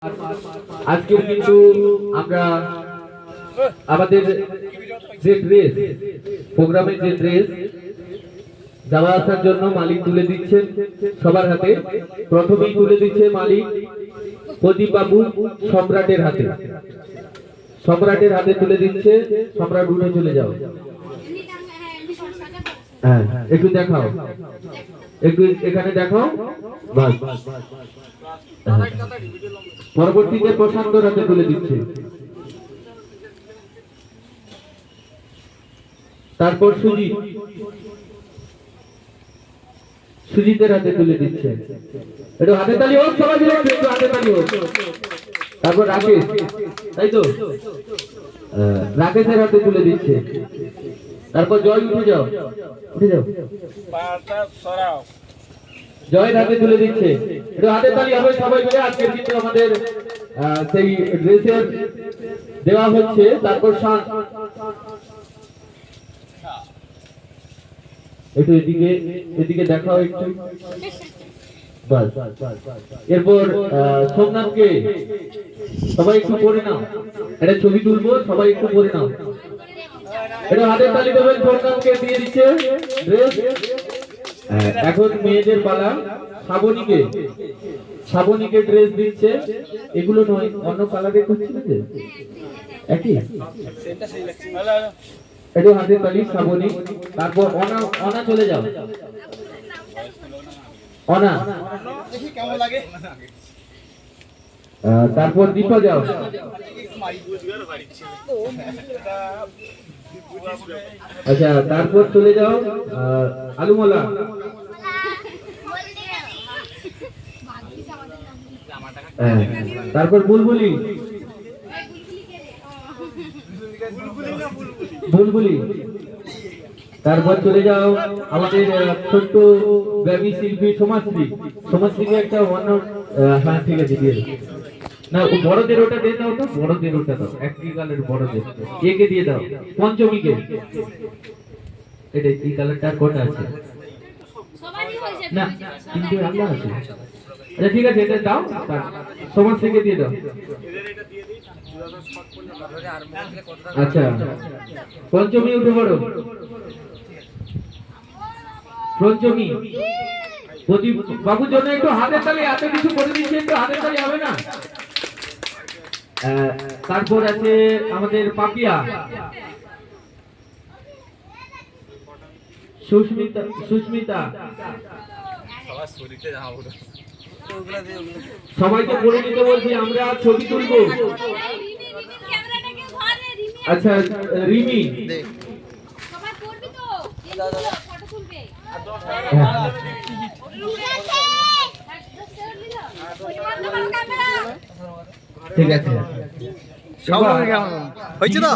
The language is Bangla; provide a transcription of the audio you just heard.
আজকে কিন্তু আমরা আমাদের যে ড্রেস প্রোগ্রামের যে ড্রেস যাওয়া আসার জন্য মালিক তুলে দিচ্ছেন সবার হাতে। প্রথমেই তুলে দিচ্ছে মালিক প্রদীপ বাবু সম্রাটের হাতে। সম্রাটের হাতে তুলে দিচ্ছে। সম্রাট উঠে চলে যাও। হ্যাঁ একটু দেখাও, একটু এখানে দেখাও। বাস পরবর্তীতে প্রশান্তর হাতে তুলে দিচ্ছে। তারপর সুজিত, সুজিতের হাতে তুলে দিচ্ছে। একটু হাতে তালি হোক সবাই মিলে, একটু হাতে তালি হোক। তারপর রাকেশ, তাই তো রাকেশের হাতে তুলে দিচ্ছে। তারপর জয়, উঠে যাও, উঠে যাও। জয়ের হাতে তুলে দিচ্ছে। একটু হাতে তালি হবে সবাই মিলে। আজকে কিন্তু আমাদের সেই ড্রেসের দেওয়া হচ্ছে। তারপর শান, একটু এদিকে এদিকে দেখাও একটু। বাস এরপর সোমনাথকে সবাই একটু পড়ে নাও, একটা ছবি তুলবো, সবাই একটু পড়ে নাও। এটা হাতের তালি দেবেন। সোমনাথকে দিয়ে দিচ্ছে ড্রেস। এখন মেয়েদের পালা। শ্রাবণীকে, শ্রাবণীকে ড্রেস দিচ্ছে। এগুলো নয়, অন্য কালারে করছে না যে একই। একটু হাতের তালি শ্রাবণী। তারপর অনা, অনা চলে যাও। অনা, তারপর দীপা যাও। আচ্ছা তারপর চলে যাও আলুমলা। তারপর বুলবুলি, বুলবুলি। তারপর চলে যাও আমাদের ছোট্ট বেবি শিল্পী সমাজশ্রী। সমাজশ্রীকে একটা অন্য, হ্যাঁ ঠিক আছে দিয়ে দাও। না বড়দের ওটা দিয়ে দাও, তো বড়দের ওটা দাও, একই কালার বড়দের। একে দিয়ে দাও পঞ্চমীকে। এটা এই কালারটার কোনটা আছে না, কিন্তু আলাদা আছে। আচ্ছা ঠিক আছে এটা দাও। সমাজশ্রীকে দিয়ে দাও। আচ্ছা পঞ্চমী উঠে পড়ো। পঞ্চমী প্রদীপ বাবুর জন্য একটু হাতের তালি। এত কিছু করে দিচ্ছে, একটু হাতের তালি হবে না? তারপর আছে আমাদের পাপিয়া, সুস্মিতা, সুস্মিতা। সবাইকে পড়ে নিতে বলছি, আমরা ছবি তুলবো। আচ্ছা রিমি, ঠিক আছে। সব হয়েছে তো।